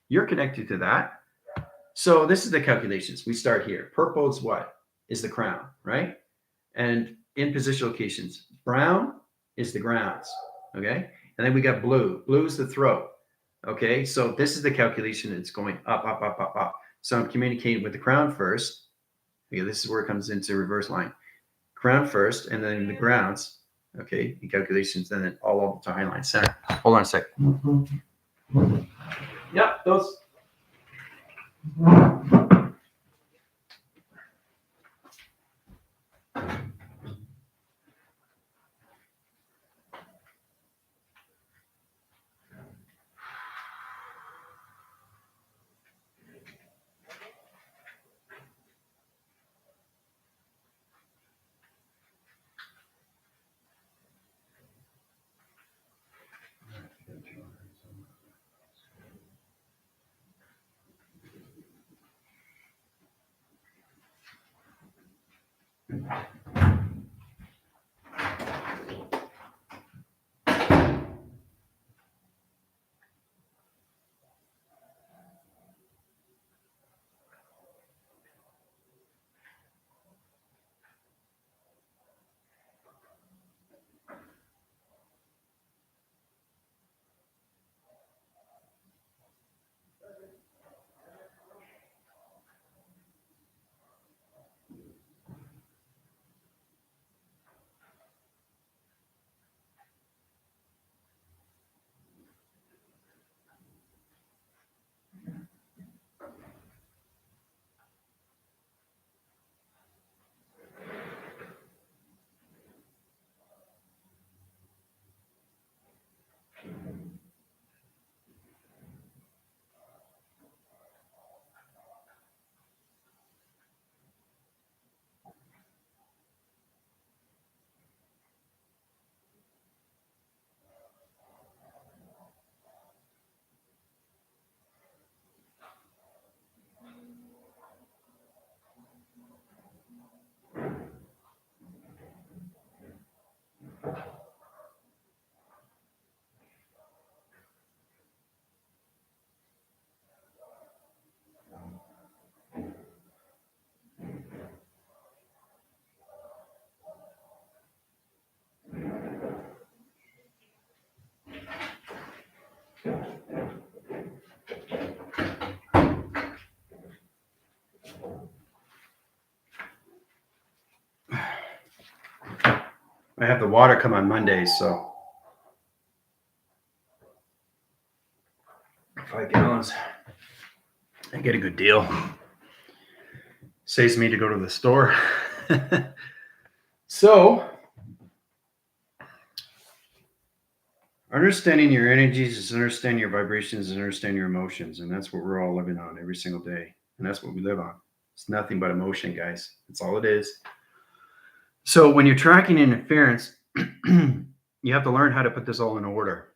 You're connected to that. So this is the calculations. We start here. Purple is what? Is the crown, right? And in position locations, brown is the grounds, okay? And then we got blue. Blue is the throat, okay? So this is the calculation. It's going up, up, up, up, up. So I'm communicating with the crown first. Okay, this is where it comes into reverse line. Crown first, and then the grounds, okay, the calculations, and then all over to high line center. Hold on a sec. Yep, those. I have the water come on Mondays, so 5 gallons. I get a good deal. Saves me to go to the store. So, understanding your energies is understanding your vibrations and understanding your emotions. And that's what we're all living on every single day. And that's what we live on. It's nothing but emotion, guys. That's all it is. So when you're tracking interference, you have to learn how to put this all in order.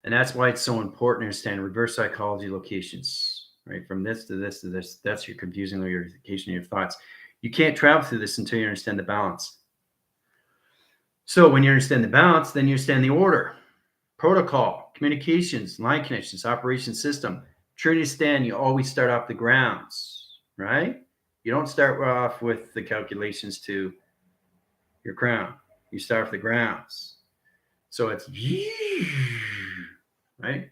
And that's why it's so important to understand reverse psychology locations, right? From this to this to this, that's your confusing location of your thoughts. You can't travel through this until you understand the balance. So when you understand the balance, then you understand the order, protocol, communications, line connections, operation system. Try to understand, you always start off the grounds, right? You don't start off with the calculations to your crown. You start with the grounds. So it's right.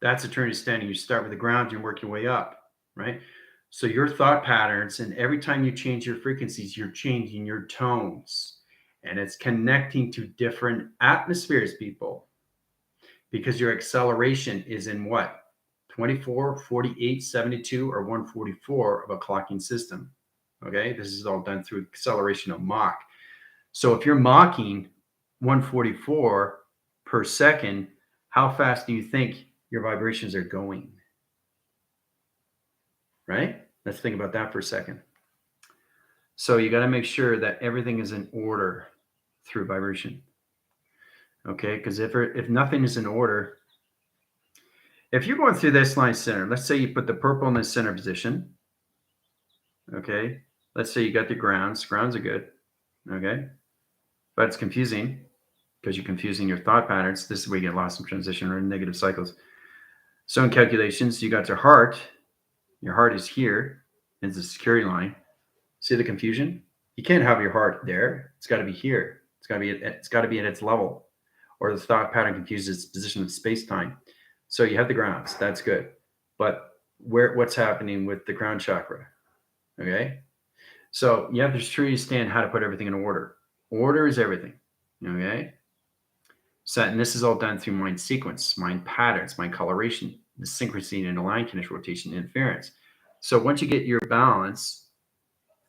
That's a turn understanding. You start with the ground, you work your way up, right? So your thought patterns, and every time you change your frequencies, you're changing your tones, and it's connecting to different atmospheres, people, because your acceleration is in what? 24, 48, 72, or 144 of a clocking system. Okay, this is all done through acceleration of Mach. So if you're Maching 144 per second, how fast do you think your vibrations are going? Right? Let's think about that for a second. So you got to make sure that everything is in order through vibration. Okay, because if nothing is in order, if you're going through this line center, let's say you put the purple in the center position. Okay, let's say you got the grounds. Grounds are good. Okay, but it's confusing because you're confusing your thought patterns. This is where you get lost in transition or in negative cycles. So in calculations, you got your heart. Your heart is here. It's the security line. See the confusion? You can't have your heart there. It's got to be here. It's got to be at its level, or the thought pattern confuses its position in space-time. So you have the grounds. That's good. But what's happening with the crown chakra? Okay. So you have to truly understand how to put everything in order. Order is everything. Okay. So, and this is all done through mind sequence, mind patterns, mind coloration, the synchronicity and line connection, rotation, interference. So once you get your balance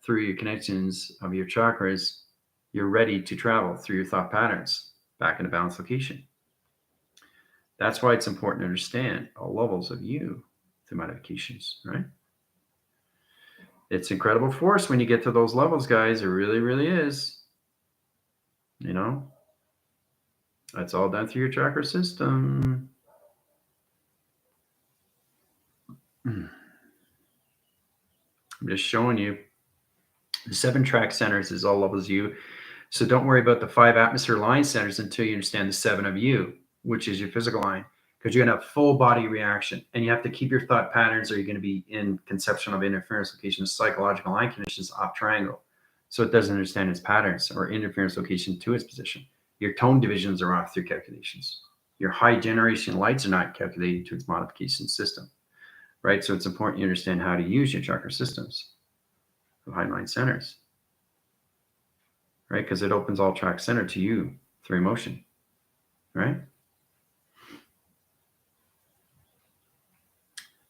through your connections of your chakras, you're ready to travel through your thought patterns back in a balanced location. That's why it's important to understand all levels of you through modifications, right? It's incredible force when you get to those levels, guys. It really, really is. You know, that's all done through your chakra system. I'm just showing you the 7 track centers is all levels of you. So don't worry about the 5 atmosphere line centers until you understand the 7 of you, which is your physical line, because you're going to have full body reaction, and you have to keep your thought patterns, or you're going to be in conception of interference locations, psychological line conditions off triangle. So it doesn't understand its patterns or interference location to its position. Your tone divisions are off through calculations. Your high generation lights are not calculated to its modification system, right? So it's important you understand how to use your chakra systems of high line centers, right? Because it opens all track center to you through emotion, right?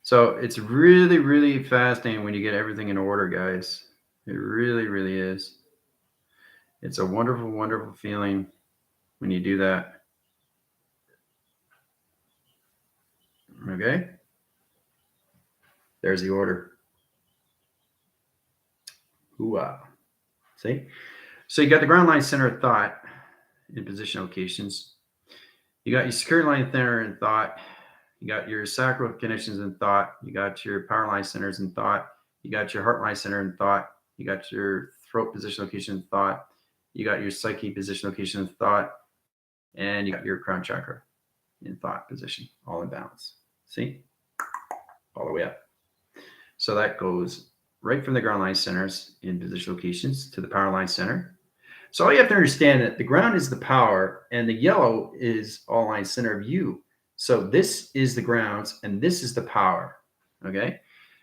So it's really, really fascinating when you get everything in order, guys. It really, really is. It's a wonderful, wonderful feeling when you do that. Okay? There's the order. Hooha. See? So you got the ground line center of thought in position locations. You got your security line center in thought. You got your sacral connections in thought. You got your power line centers in thought. You got your heart line center in thought. You got your throat position location in thought. You got your psyche position location in thought. And you got your crown chakra in thought position, all in balance. See? All the way up. So that goes right from the ground line centers in position locations to the power line center. So all you have to understand that the ground is the power, and the yellow is all line center of you. So this is the grounds, and this is the power. Okay.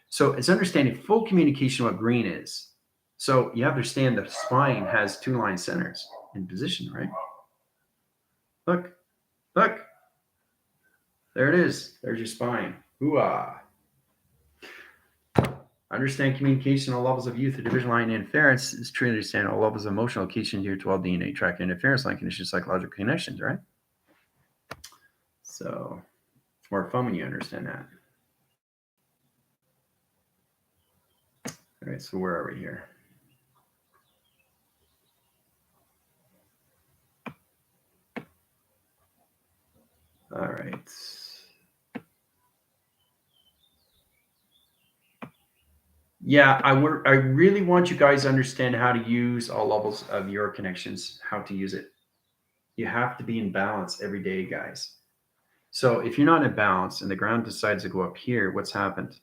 So it's understanding full communication what green is. So you have to understand the spine has two line centers in position, right? Look, look. There it is. There's your spine. Hooah. Understand communication, all levels of youth, the division line interference is truly understand all levels of emotional location due to all DNA track interference line conditions, psychological connections, right? So it's more fun when you understand that. All right, so where are we here? All right. Yeah, I really want you guys to understand how to use all levels of your connections, how to use it. You have to be in balance every day, guys. So if you're not in balance and the ground decides to go up here, what's happened?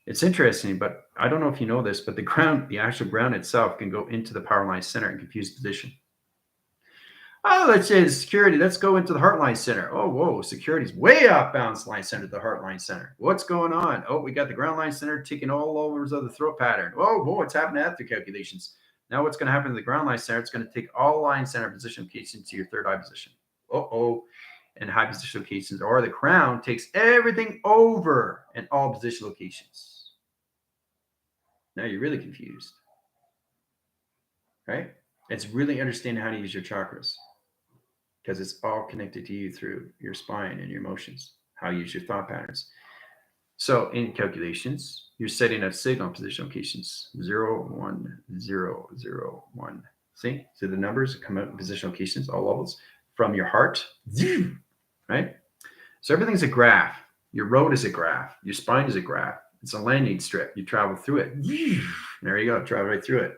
It's interesting, but I don't know if you know this, but the actual ground itself can go into the power line center and confuse position. Oh, let's say the security. Let's go into the heartline center. Oh, whoa, security's way off balance line center to the heartline center. What's going on? Oh, we got the ground line center ticking all over the throat pattern. Oh, boy, what's happening after calculations? Now what's going to happen to the ground line center? It's going to take all line center position locations to your third eye position. Uh-oh. And high position locations, or the crown takes everything over in all position locations. Now you're really confused, right? It's really understanding how to use your chakras, because it's all connected to you through your spine and your emotions, how you use your thought patterns. So in calculations, you're setting up signal position locations 0, 1, 0, 0, 1. See? So the numbers come out in position locations, all levels, from your heart, right? So everything's a graph. Your road is a graph. Your spine is a graph. It's a landing strip. You travel through it. There you go. Travel right through it.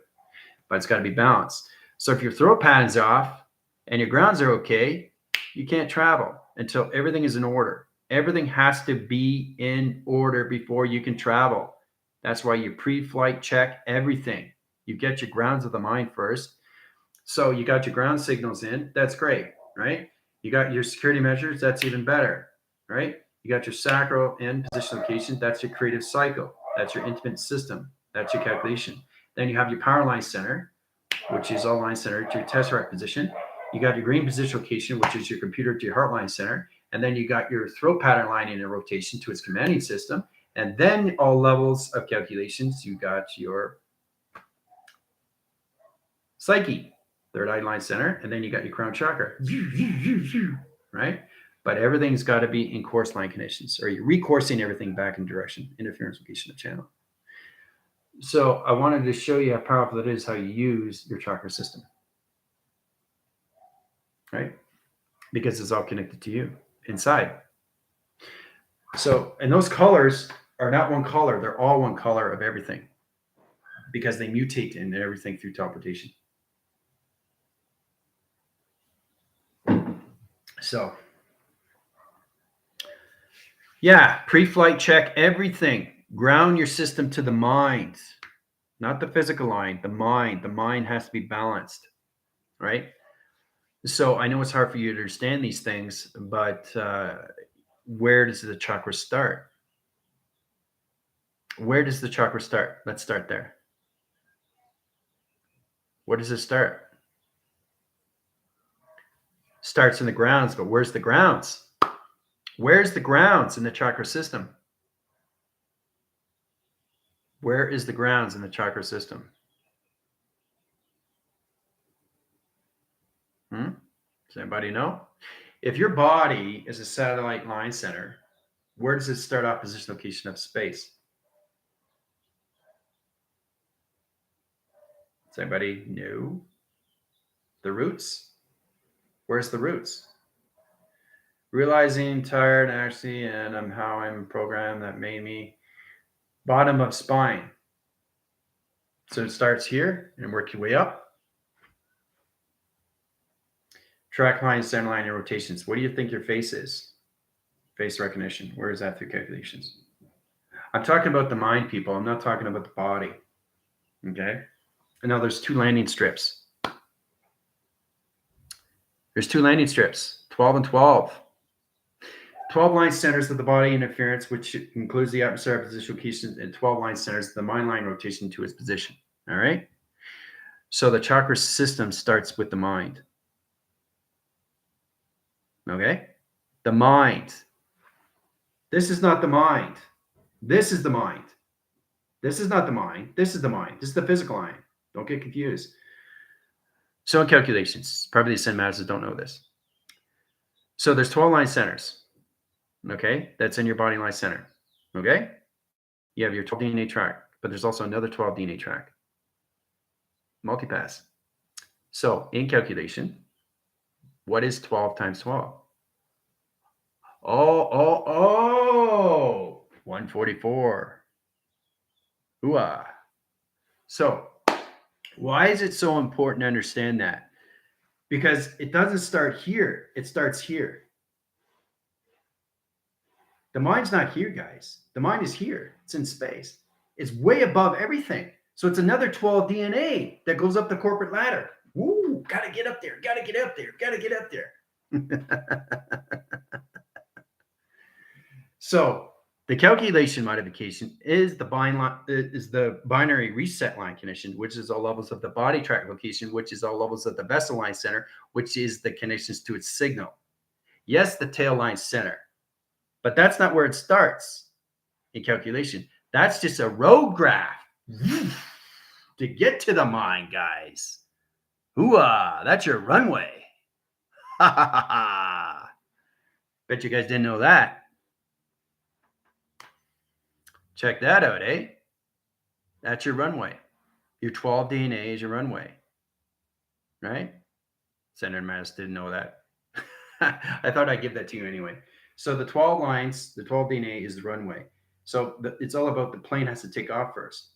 But it's got to be balanced. So if your throat pattern's off and your grounds are okay, you can't travel until everything is in order. Everything has to be in order before you can travel. That's why you pre-flight check everything. You get your grounds of the mind first. So you got your ground signals in. That's great, right? You got your security measures. That's even better, right? You got your sacral and position location. That's your creative cycle. That's your intimate system. That's your calculation. Then you have your power line center, which is all line center to your tesseract position. You got your green position location, which is your computer to your heart line center. And then you got your throat pattern line in a rotation to its commanding system. And then all levels of calculations, you got your psyche, third eye line center. And then you got your crown chakra, right? But everything's got to be in course line conditions, or you're recoursing everything back in direction, interference location of channel. So I wanted to show you how powerful it is, how you use your chakra system, right? Because it's all connected to you inside. So, and those colors are not one color. They're all one color of everything, because they mutate in everything through teleportation. So, yeah, pre-flight check everything. Ground your system to the mind, not the physical line, the mind. The mind has to be balanced, right? So I know it's hard for you to understand these things, but where does the chakra start? Where does the chakra start? Let's start there. Where does it start? Starts in the grounds, but where's the grounds? Where's the grounds in the chakra system? Where is the grounds in the chakra system? Does anybody know? If your body is a satellite line center, where does it start off position location of space? Does anybody know? The roots? Where's the roots? Realizing tired, actually, and how I'm programmed that made me bottom of spine. So it starts here and work your way up. Track line, center line, and rotations. What do you think your face is? Face recognition. Where is that through calculations? I'm talking about the mind, people. I'm not talking about the body. Okay? And now there's two landing strips. There's two landing strips, 12 and 12. 12 line centers of the body interference, which includes the atmospheric positional location, and 12 line centers of the mind line rotation to its position. All right. So the chakra system starts with the mind. Okay. The mind. This is not the mind. This is the mind. This is not the mind. This is the mind. This is the physical mind. Don't get confused. So in calculations, probably the Ascend Masters don't know this. So there's 12 line centers. Okay. That's in your body line center. Okay. You have your 12 DNA track, but there's also another 12 DNA track. Multipass. So in calculation, what is 12 times 12? Oh, 144. Hooah. So why is it so important to understand that? Because it doesn't start here. It starts here. The mind's not here, guys. The mind is here. It's in space. It's way above everything. So it's another 12 DNA that goes up the corporate ladder. Woo, gotta get up there, gotta get up there, gotta get up there. So the calculation modification is the binary reset line condition, which is all levels of the body track location, which is all levels of the vessel line center, which is the connections to its signal. Yes, the tail line center, but that's not where it starts in calculation. That's just a road graph to get to the mind, guys. Hooah, that's your runway. Ha ha ha ha. Bet you guys didn't know that. Check that out, eh? That's your runway. Your 12 DNA is your runway, right? Senator Mattis didn't know that. I thought I'd give that to you anyway. So the 12 lines, the 12 DNA is the runway. So it's all about the plane has to take off first.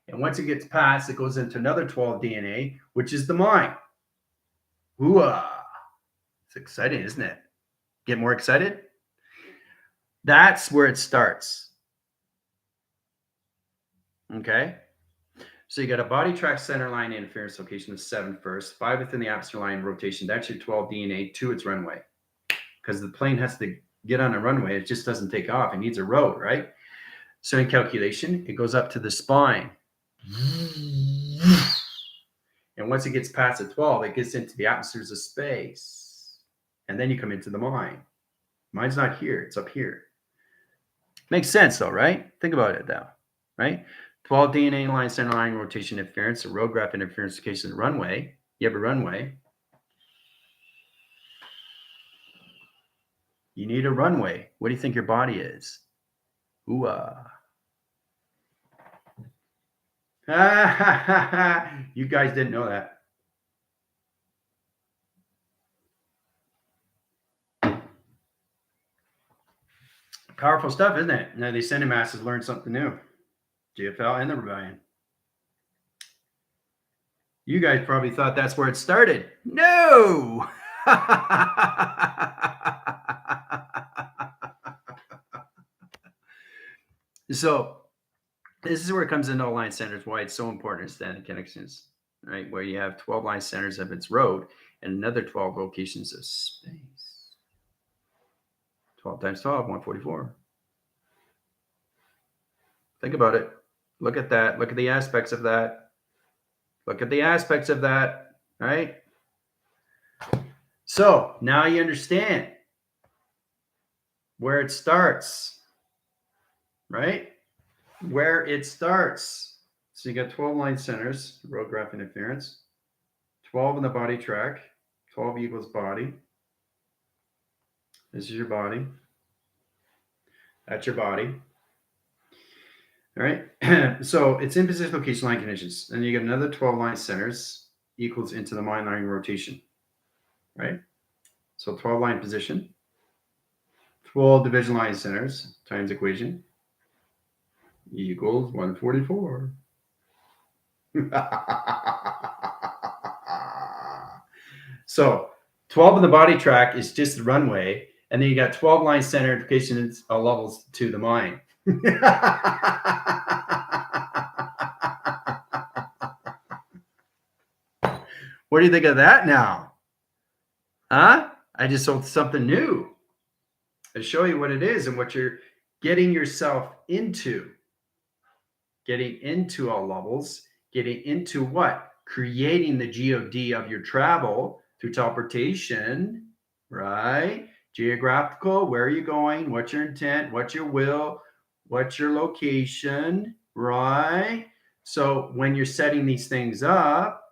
And once it gets past, it goes into another 12 DNA, which is the mind. Hooah. It's exciting, isn't it? Get more excited? That's where it starts. Okay. So you got a body track center line interference location of 7 first, 5 within the atmosphere line rotation. That's your 12 DNA to its runway. Because the plane has to get on a runway. It just doesn't take off. It needs a road, right? So in calculation, it goes up to the spine. And once it gets past the 12, it gets into the atmospheres of space. And then you come into the mind. Mind's not here. It's up here. Makes sense though, right? Think about it though, right? 12 DNA line, center line, rotation interference, a road graph interference in case of the runway. You have a runway. You need a runway. What do you think your body is? Ooh, You guys didn't know that. Powerful stuff, isn't it? Now, the Ascended Masters learned something new. GFL and the Rebellion. You guys probably thought that's where it started. No! So, this is where it comes into all line centers, why it's so important to understand the connections, right? Where you have 12 line centers of its road and another 12 locations of space. 12 times 12, 144. Think about it. Look at that. Look at the aspects of that. Look at the aspects of that, right? So now you understand where it starts, right? Where it starts. So you got 12 line centers, road graph interference, 12 in the body track, 12 equals body. This is your body. That's your body. All right. So it's in position, location, line conditions. And you get another 12 line centers equals into the mind line rotation, right? So 12 line position, 12 division line centers times equation equals 144. So 12 in the body track is just the runway. And then you got 12 line center locations levels to the mind. What do you think of that now? Huh? I just sold something new to show you what it is and what you're getting yourself into. Getting into all levels, getting into what? Creating the GOD of your travel through teleportation, right? Geographical, where are you going? What's your intent? What's your will? What's your location, right? So when you're setting these things up,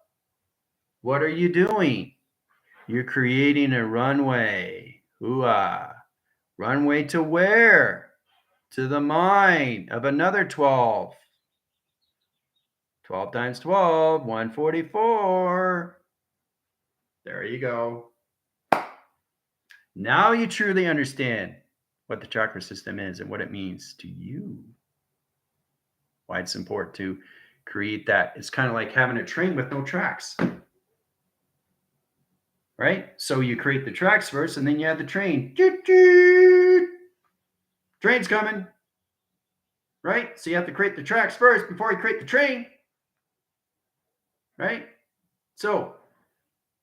what are you doing? You're creating a runway. Hooah. Runway to where? To the mind of another 12. 12 times 12, 144. There you go. Now you truly understand what the chakra system is and what it means to you. Why it's important to create that. It's kind of like having a train with no tracks. Right? So you create the tracks first and then you have the train. Train's coming. Right? So you have to create the tracks first before you create the train. Right? So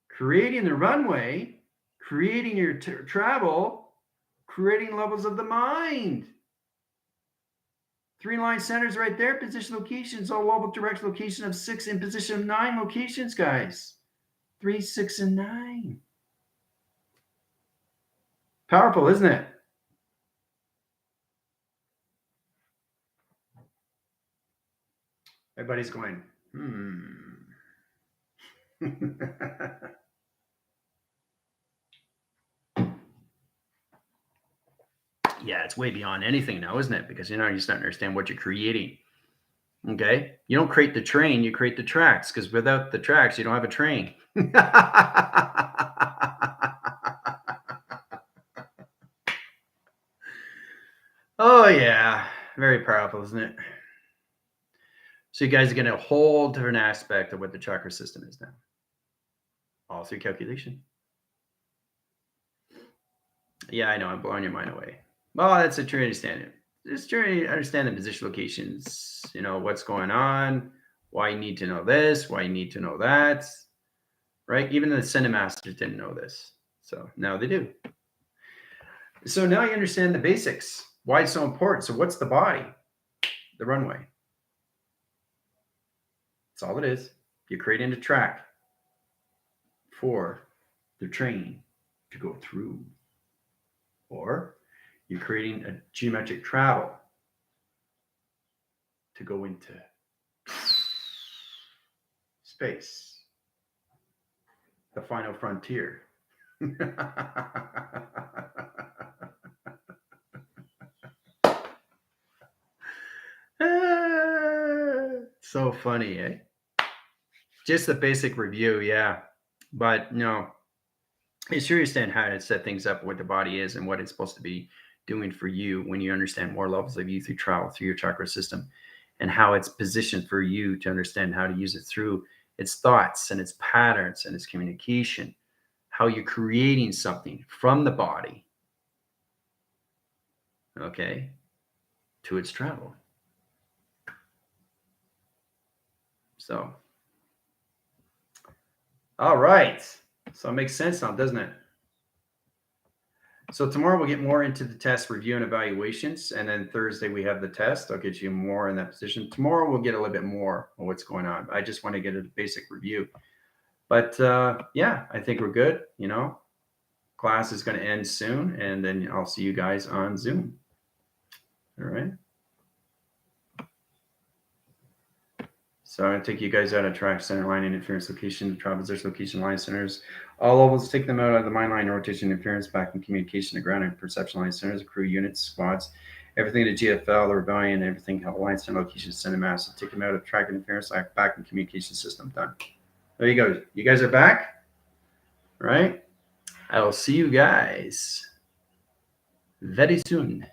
creating the runway, creating your travel, creating levels of the mind. 3 line centers right there, position locations, all level direct location of 6 in position of 9 locations, guys. 3, 6, and 9. Powerful, isn't it? Everybody's going, Yeah, it's way beyond anything now, isn't it? Because you're starting to understand what you're creating. Okay? You don't create the train, you create the tracks, because without the tracks, you don't have a train. Oh, yeah. Very powerful, isn't it? So you guys are getting a whole different aspect of what the chakra system is now. All through calculation. Yeah, I know. I'm blowing your mind away. Well, that's a true understanding. Just trying to understand the position locations, what's going on, why you need to know this, why you need to know that, right? Even the Cinemasters didn't know this. So now they do. So now you understand the basics, why it's so important. So what's the body? The runway. That's all it is. You're creating a track for the train to go through. Or you're creating a geometric travel to go into space, the final frontier. So funny, eh? Just the basic review, yeah. But it's sure you understand how to set things up, what the body is, and what it's supposed to be doing for you when you understand more levels of you through travel, through your chakra system, and how it's positioned for you to understand how to use it through its thoughts and its patterns and its communication, how you're creating something from the body, okay, to its travel. So, all right. So it makes sense now, doesn't it? So tomorrow we'll get more into the test review and evaluations. And then Thursday we have the test. I'll get you more in that position. Tomorrow we'll get a little bit more of what's going on. I just want to get a basic review. But yeah, I think we're good. Class is going to end soon. And then I'll see you guys on Zoom. All right. So I'm going to take you guys out of track, center, line, interference, location, position, location, line, centers. All levels, take them out of the mind line, rotation, interference, back in communication, the ground and perception line centers, crew units, squads, everything to GFL, the rebellion, everything, line, center, location, center, mass. So take them out of track and interference, back in communication system. Done. There you go. You guys are back, right? I will see you guys very soon.